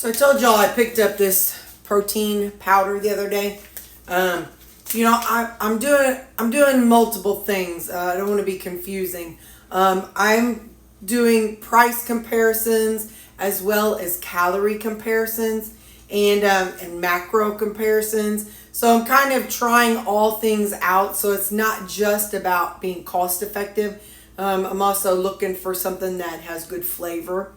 So I told y'all I picked up this protein powder the other day. You know, I'm doing multiple things. I don't want to be confusing. I'm doing price comparisons as well as calorie comparisons and macro comparisons. So I'm kind of trying all things out. So it's not just about being cost effective. I'm also looking for something that has good flavor.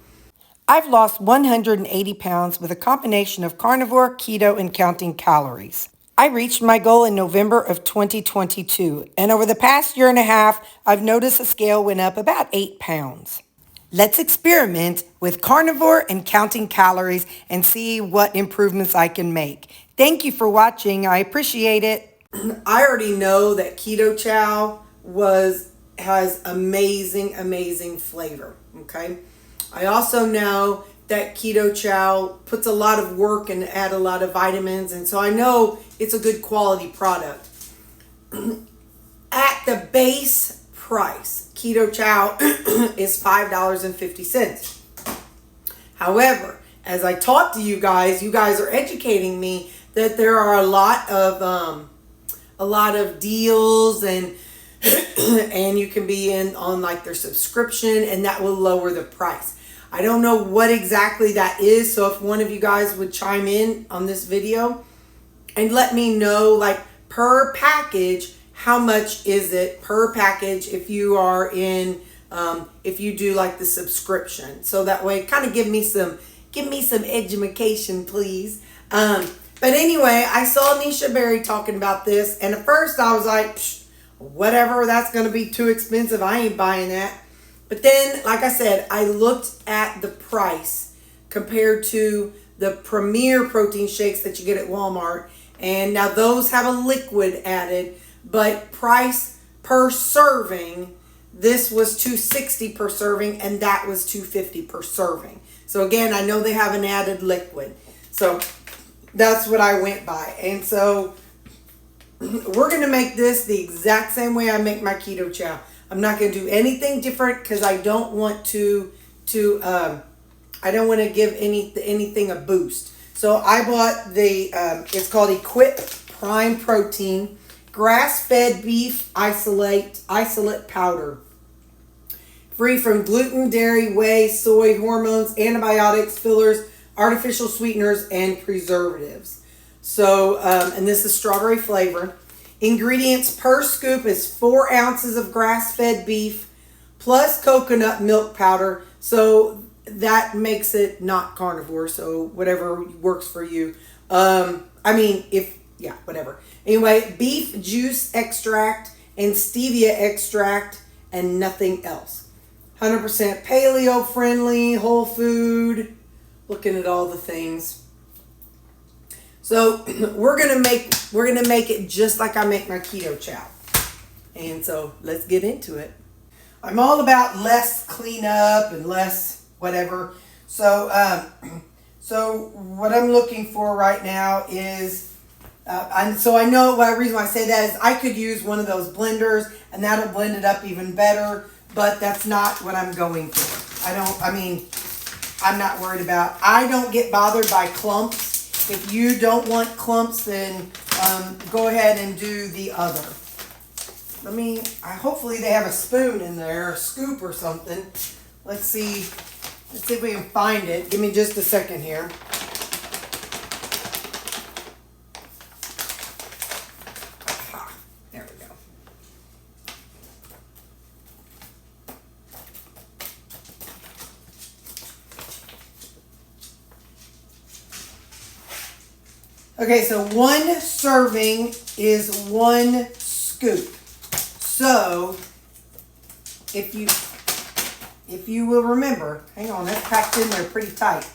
I've lost 180 pounds with a combination of carnivore, keto, and counting calories. I reached my goal in November of 2022, and over the past year and a half, I've noticed the scale went up about 8 pounds. Let's experiment with carnivore and counting calories and see what improvements I can make. Thank you for watching. I appreciate it. I already know that keto chow has amazing flavor, okay? I also know that keto chow puts a lot of work and add a lot of vitamins, and so I know it's a good quality product. At the base price, keto chow is $5.50. However, as I talk to you guys are educating me that there are a lot of deals and and you can be in on like their subscription, and that will lower the price. I don't know what exactly that is, so if one of you guys would chime in on this video and let me know, like, per package, how much is it per package if you are in if you do like the subscription, so that way kind of give me some education, please. But anyway, I saw Nisha Berry talking about this, and at first I was like, whatever, that's going to be too expensive, I ain't buying that. But then, like I said, I looked at the price compared to the premier protein shakes that you get at Walmart. And now those have a liquid added, but price per serving, this was $2.60 per serving and that was $2.50 per serving. So again, I know they have an added liquid. So that's what I went by. And so we're going to make this the exact same way I make my keto chow. I'm not going to do anything different because I don't want to give anything a boost. So I bought the it's called Equip Prime Protein grass-fed beef isolate powder, free from gluten, dairy, whey, soy, hormones, antibiotics, fillers, artificial sweeteners, and preservatives. So and this is strawberry flavor. Ingredients per scoop is 4 ounces of grass-fed beef plus coconut milk powder. So that makes it not carnivore. So whatever works for you. Whatever. Anyway, beef juice extract and stevia extract and nothing else. 100% paleo friendly, whole food. Looking at all the things. So we're gonna make it just like I make my keto chow. And so let's get into it. I'm all about less cleanup and less whatever. So so what I'm looking for right now is I know the reason why I say that is I could use one of those blenders and that'll blend it up even better, but that's not what I'm going for. I'm not worried about. I don't get bothered by clumps. If you don't want clumps, then go ahead and do the other. Hopefully they have a spoon in there, a scoop or something. Let's see if we can find it. Give me just a second here. Aha, there we go. Okay, so 1 serving is 1 scoop. So if you will remember, hang on, that's packed in there pretty tight.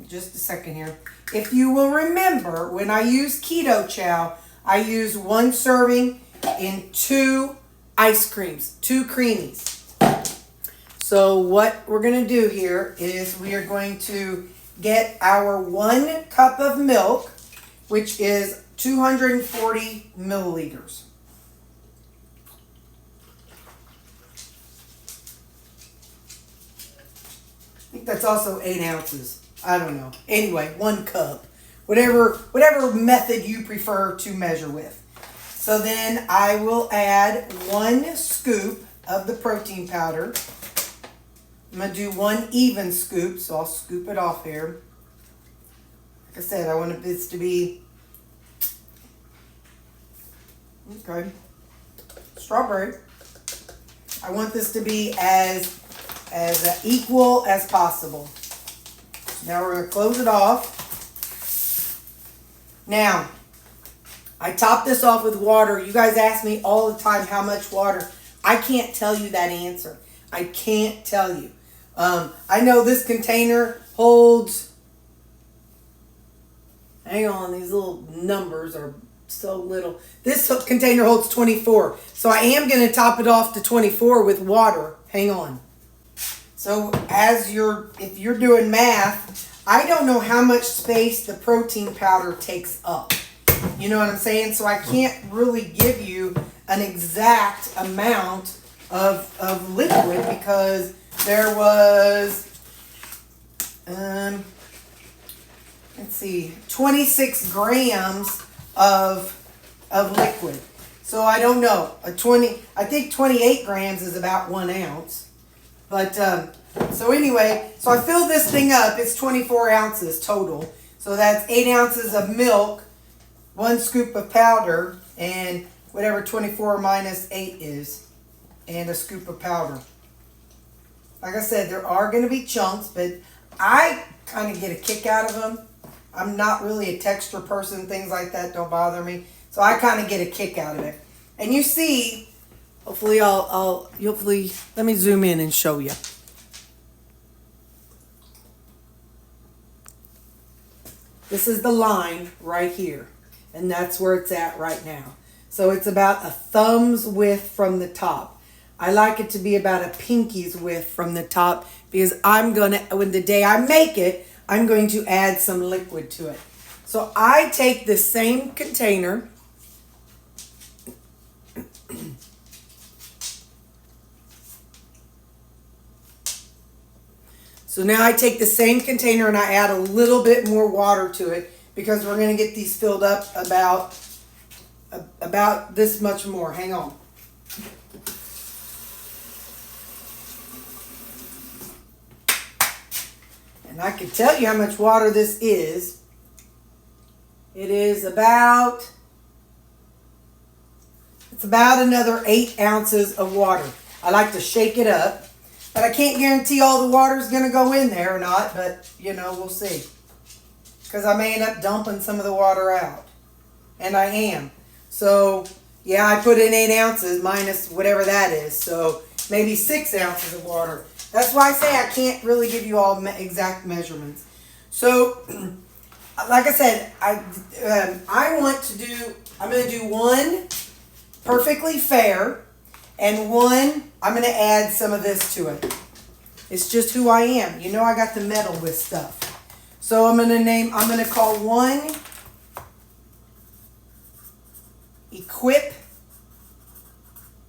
Just a second here. If you will remember, when I use keto chow, I use 1 serving in 2 ice creams, 2 Creamies. So what we're going to do here is we are going to get our 1 cup of milk, which is 240 milliliters. I think that's also 8 ounces. I don't know. Anyway, 1 cup. Whatever method you prefer to measure with. So then I will add 1 scoop of the protein powder. I'm going to do 1 even scoop, so I'll scoop it off here. Like I said, I want this to be, okay, strawberry. I want this to be as equal as possible. Now we're going to close it off. Now, I top this off with water. You guys ask me all the time how much water. I can't tell you that answer. I can't tell you. I know this container holds, hang on, these little numbers are so little. This container holds 24. So I am going to top it off to 24 with water. Hang on. So if you're doing math, I don't know how much space the protein powder takes up. You know what I'm saying? So I can't really give you an exact amount of liquid because there was, let's see, 26 grams of liquid. So I don't know. I think 28 grams is about 1 ounce. But, so anyway, so I fill this thing up. It's 24 ounces total. So that's 8 ounces of milk, 1 scoop of powder, and whatever 24 minus 8 is, and a scoop of powder. Like I said, there are going to be chunks, but I kind of get a kick out of them. I'm not really a texture person. Things like that don't bother me. So I kind of get a kick out of it. And you see, hopefully hopefully, let me zoom in and show you. This is the line right here. And that's where it's at right now. So it's about a thumb's width from the top. I like it to be about a pinky's width from the top because I'm going to, when the day I make it, I'm going to add some liquid to it. So I take the same container. So now I take the same container and I add a little bit more water to it because we're going to get these filled up about this much more. Hang on. And I can tell you how much water this is. It is about, it's about another 8 ounces of water. I like to shake it up. But I can't guarantee all the water is going to go in there or not. But, you know, we'll see. Because I may end up dumping some of the water out. And I am. So, yeah, I put in 8 ounces minus whatever that is. So, maybe 6 ounces of water. That's why I say I can't really give you all exact measurements. So, like I said, I want to do, I'm going to do 1 perfectly fair. And 1, I'm going to add some of this to it. It's just who I am. You know I got to meddle with stuff. So I'm going to call 1 Equip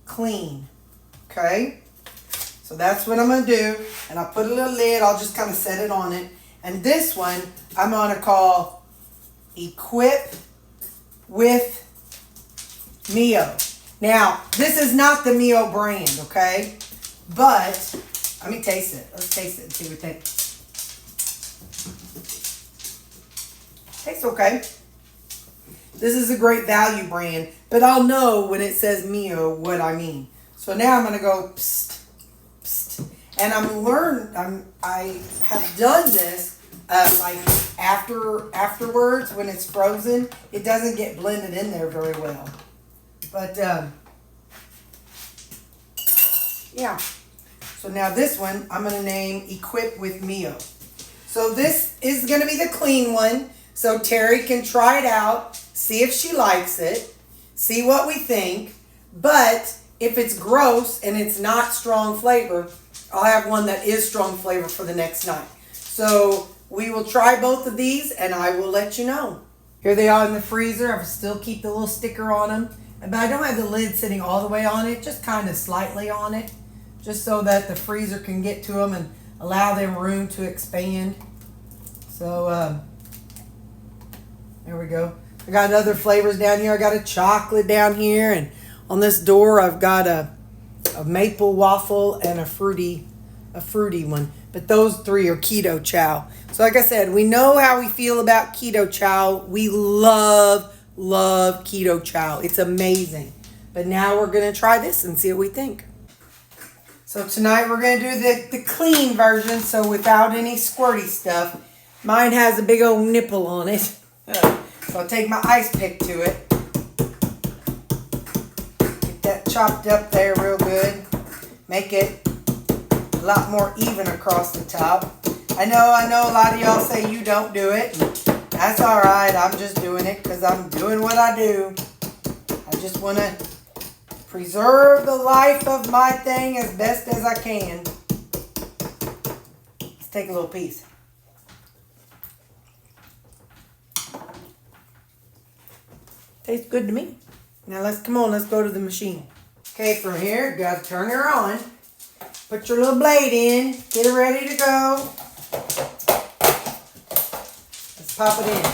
Clean. Okay? So that's what I'm going to do. And I'll put a little lid. I'll just kind of set it on it. And this one, I'm going to call Equip with Mio. Now, this is not the Mio brand, okay? But, let me taste it. Let's taste it and see what it tastes. Tastes okay. This is a great value brand, but I'll know when it says Mio what I mean. So now I'm going to go psst, psst. And I have done this like afterwards when it's frozen. It doesn't get blended in there very well. But, yeah. So now this one, I'm going to name Equip with Mio. So this is going to be the clean one. So Terri can try it out, see if she likes it, see what we think. But if it's gross and it's not strong flavor, I'll have one that is strong flavor for the next night. So we will try both of these and I will let you know. Here they are in the freezer. I still keep the little sticker on them. But I don't have the lid sitting all the way on it, just kind of slightly on it, just so that the freezer can get to them and allow them room to expand. So there we go. I got other flavors down here. I got a chocolate down here, and on this door I've got a maple waffle and a fruity one. But those three are keto chow. So like I said, we know how we feel about keto chow. We love keto chow. It's amazing. But now we're going to try this and see what we think. So tonight we're going to do the clean version, so without any squirty stuff. Mine has a big old nipple on it. So I'll take my ice pick to it. Get that chopped up there real good. Make it a lot more even across the top. I know a lot of y'all say you don't do it. That's all right. I'm just doing it because I'm doing what I do. I just want to preserve the life of my thing as best as I can. Let's take a little piece. Tastes good to me. Now let's go to the machine. Okay, from here, you gotta turn her on. Put your little blade in. Get it ready to go. Let's pop it in.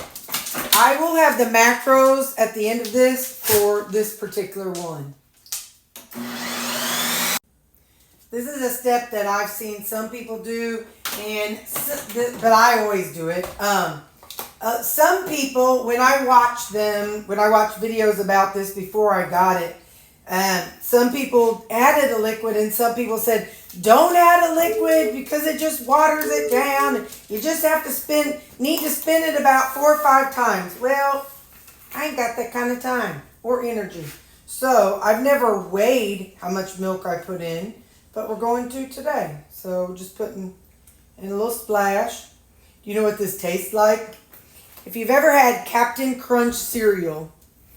I will have the macros at the end of this for this particular one. This is a step that I've seen some people do, but I always do it. Some people, when I watch videos about this before I got it, some people added a liquid and some people said, don't add a liquid because it just waters it down. You just have to need to spin it about 4 or 5 times. Well, I ain't got that kind of time or energy. So I've never weighed how much milk I put in, but we're going to today. So just putting in a little splash. You know what this tastes like? If you've ever had Captain Crunch cereal,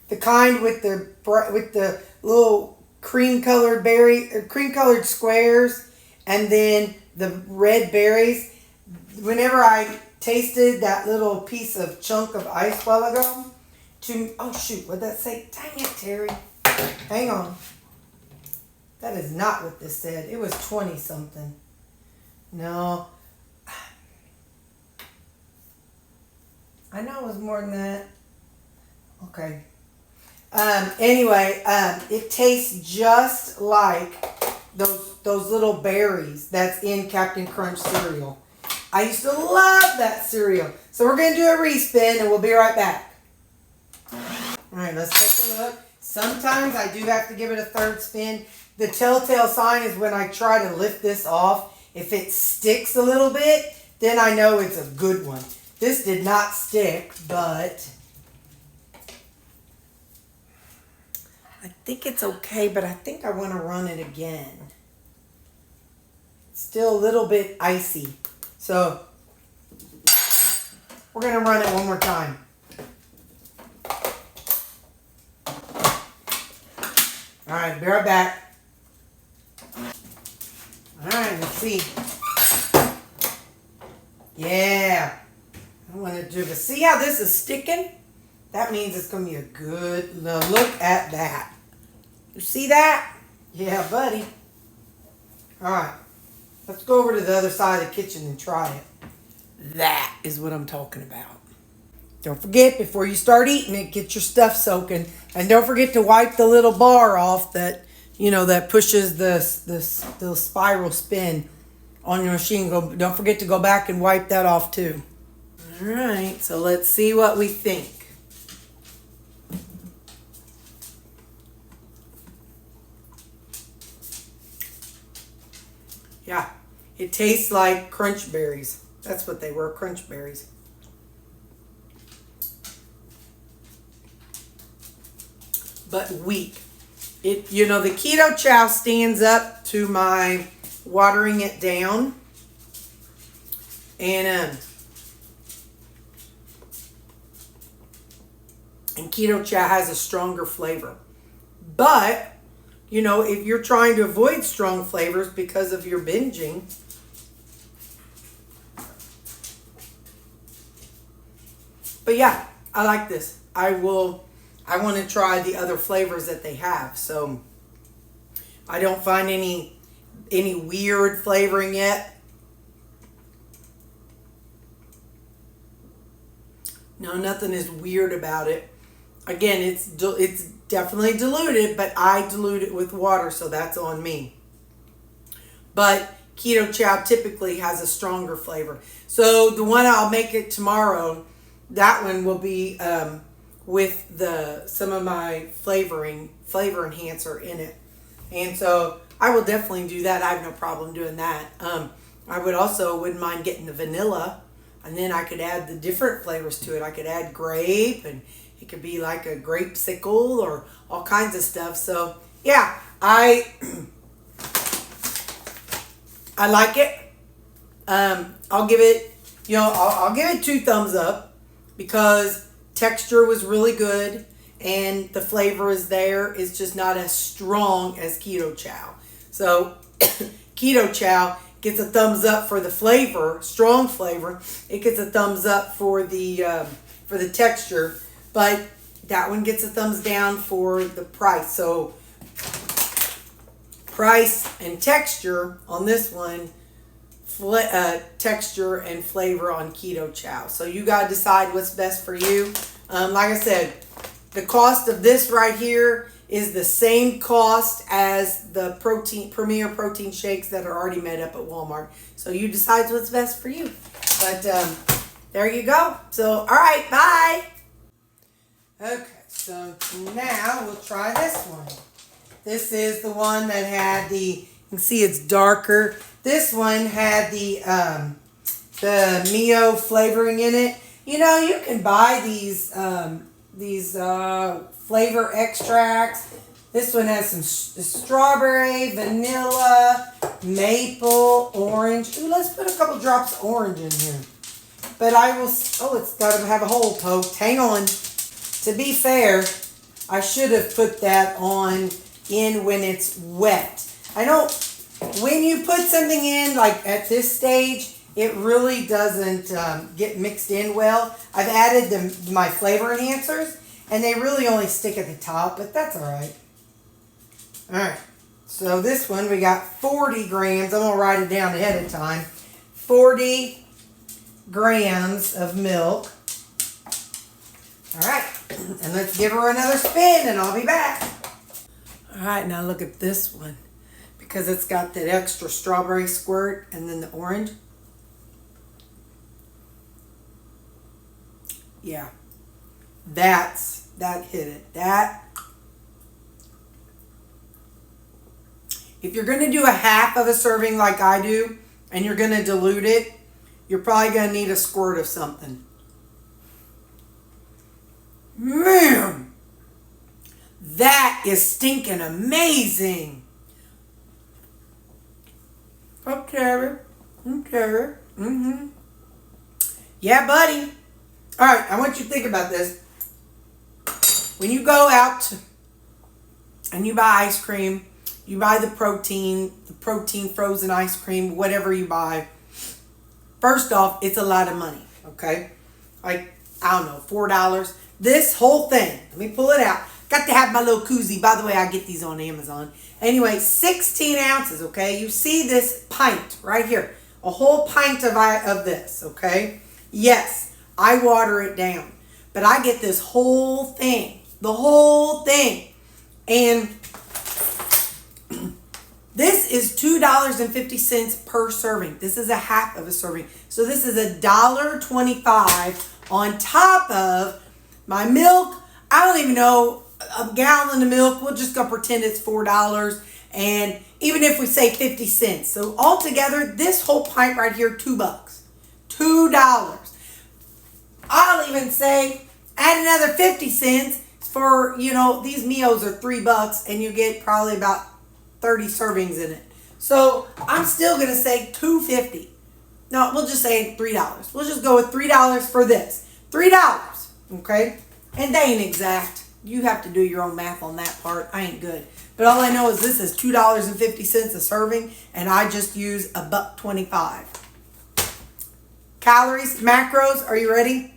the kind with the little cream-colored squares, and then the red berries. Whenever I tasted that little piece of chunk of ice while ago, oh shoot, what'd that say? Dang it, Terry. Hang on. That is not what this said. It was 20 something. No. I know it was more than that. Okay. Anyway, it tastes just like those little berries that's in Captain Crunch cereal. I used to love that cereal. So we're going to do a respin and we'll be right back. All right, let's take a look. Sometimes I do have to give it a third spin. The telltale sign is when I try to lift this off. If it sticks a little bit, then I know it's a good one. This did not stick, but I think it's okay, but I think I want to run it again. It's still a little bit icy. So we're going to run it one more time. All right, be right back. All right, let's see. Yeah. I want to do this. See how this is sticking? That means it's going to be a good look at that. You see that? Yeah, buddy. All right. Let's go over to the other side of the kitchen and try it. That is what I'm talking about. Don't forget, before you start eating it, get your stuff soaking. And don't forget to wipe the little bar off that, that pushes the spiral spin on your machine. Don't forget to go back and wipe that off too. All right, so let's see what we think. Yeah, it tastes like crunch berries. That's what they were, crunch berries. But weak. The keto chow stands up to my watering it down. And keto chow has a stronger flavor. But, if you're trying to avoid strong flavors because of your binging, but yeah, I like this. I want to try the other flavors that they have. So I don't find any weird flavoring yet. No, nothing is weird about it. Again, it's definitely diluted, but I dilute it with water, so that's on me. But keto chow typically has a stronger flavor. So the one I'll make it tomorrow, that one will be with some of my flavor enhancer in it. And so I will definitely do that. I have no problem doing that. I wouldn't mind getting the vanilla, and then I could add the different flavors to it. I could add grape, and it could be like a grapesicle or all kinds of stuff. So yeah, I like it. I'll give it, I'll give it 2 thumbs up because texture was really good and the flavor is there. It's just not as strong as keto chow. So keto chow gets a thumbs up for the flavor, strong flavor. It gets a thumbs up for the texture, but that one gets a thumbs down for the price. So price and texture on this one, texture and flavor on keto chow. So you got to decide what's best for you. Like I said, the cost of this right here is the same cost as the Premier protein shakes that are already made up at Walmart. So you decide what's best for you. But there you go. So, all right, bye. Okay, so now we'll try this one. This is the one that had you can see it's darker. This one had the Mio flavoring in it. You can buy these flavor extracts. This one has some strawberry, vanilla, maple, orange. Ooh, let's put a couple drops of orange in here. But it's got to have a hole poked. Hang on. To be fair, I should have put that in when it's wet. I know when you put something in, like at this stage, it really doesn't get mixed in well. I've added my flavor enhancers, and they really only stick at the top, but that's all right. All right, so this one, we got 40 grams. I'm going to write it down ahead of time. 40 grams of milk. All right, and let's give her another spin, and I'll be back. All right, now look at this one. Because it's got that extra strawberry squirt and then the orange. Yeah, that hit it. If you're going to do a half of a serving like I do, and you're going to dilute it, you're probably going to need a squirt of something. Man, that is stinking amazing. Okay. Mm-hmm. Yeah, buddy. All right, I want you to think about this. When you go out and you buy ice cream, you buy the protein frozen ice cream, whatever you buy. First off, it's a lot of money, okay? Like, I don't know, $4. This whole thing, let me pull it out. Got to have my little koozie. By the way, I get these on Amazon. Anyway, 16 ounces, okay? You see this pint right here. A whole pint of this, okay? Yes, I water it down. But I get this whole thing. The whole thing. And this is $2.50 per serving. This is a half of a serving. So this is $1.25 on top of my milk. I don't even know, a gallon of milk. We'll just go pretend it's $4. And even if we say 50 cents. So altogether, this whole pint right here, $2. $2. I'll even say add another 50 cents for, these Mios are $3 and you get probably about 30 servings in it. So I'm still going to say $2.50. No, we'll just say $3. We'll just go with $3 for this. $3. Okay? And they ain't exact. You have to do your own math on that part. I ain't good. But all I know is this is $2.50 a serving, and I just use $1.25. Calories, macros, are you ready?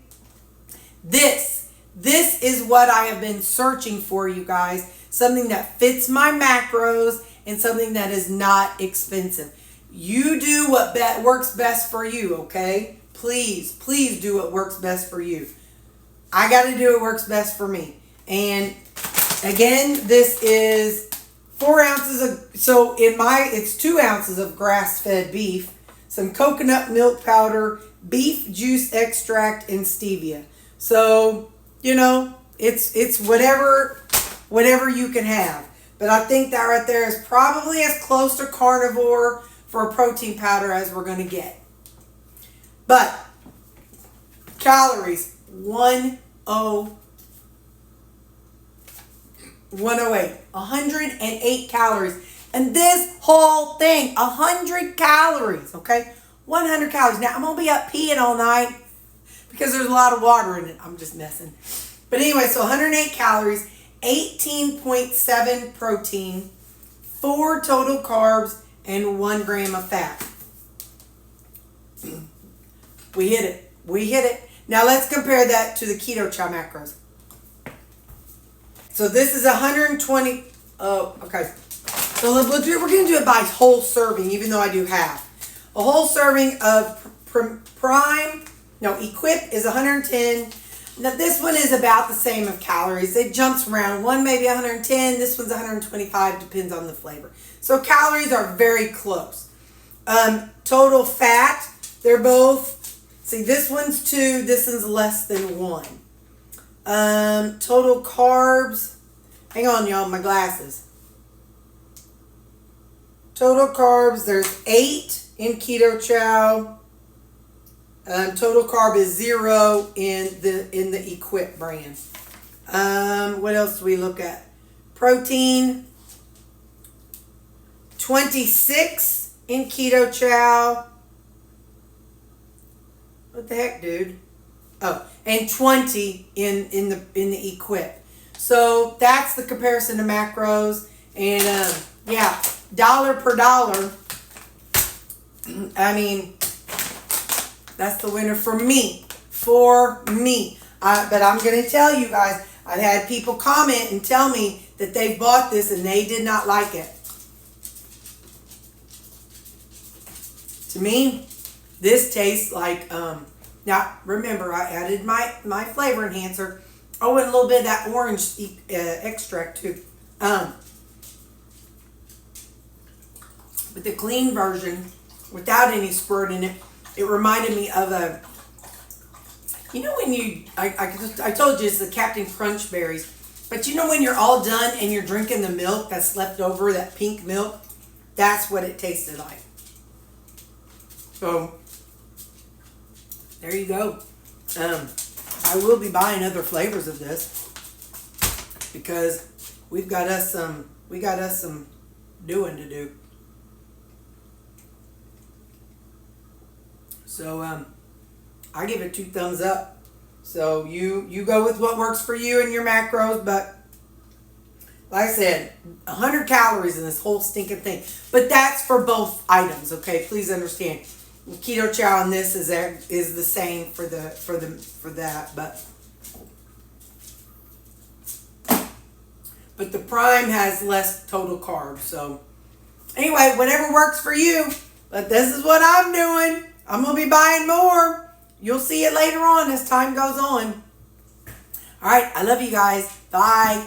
This is what I have been searching for, you guys. Something that fits my macros and something that is not expensive. You do what works best for you, okay? Please do what works best for you. I got to do what works best for me. And again, this is 4 ounces of, so it's 2 ounces of grass-fed beef, some coconut milk powder, beef juice extract, and stevia. So, you know, it's whatever you can have. But I think that right there is probably as close to carnivore for a protein powder as we're going to get. But calories, 108 calories. And this whole thing, 100 calories, okay? 100 calories. Now, I'm going to be up peeing all night because there's a lot of water in it. I'm just messing. But anyway, so 108 calories, 18.7 protein, 4 total carbs, and 1 gram of fat. We hit it. We hit it. Now, let's compare that to the keto chow macros. So this is 120. Oh, okay. So we're going to do it by whole serving, even though I do half. A whole serving of Equip is 110. Now this one is about the same of calories. It jumps around. One maybe 110. This one's 125. Depends on the flavor. So calories are very close. Total fat, they're both. See, this one's 2. This one's less than 1. Total carbs. Hang on, y'all, my glasses. Total carbs, there's 8 in keto chow. Total carb is 0 in the Equip brand. What else do we look at? Protein, 26 in keto chow. What the heck, dude? Oh, and 20 in the Equip. So that's the comparison to macros. And yeah, dollar per dollar. I mean, that's the winner for me. For me. But I'm going to tell you guys, I've had people comment and tell me that they bought this and they did not like it. To me, this tastes like, now remember I added my flavor enhancer. Oh, and a little bit of that orange extract too. But the clean version, without any squirt in it, it reminded me of a, you know when you, I told you it's the Captain Crunch berries, but you know when you're all done and you're drinking the milk that's left over, that pink milk, that's what it tasted like. So, there you go. I will be buying other flavors of this because we got us some doing to do. So I give it 2 thumbs up. So you go with what works for you and your macros, but like I said, 100 calories in this whole stinking thing. But that's for both items, okay? Please understand. Keto chow and this is the same for that, but the prime has less total carbs. So anyway, whatever works for you. But this is what I'm doing. I'm gonna be buying more. You'll see it later on as time goes on. All right, I love you guys. Bye.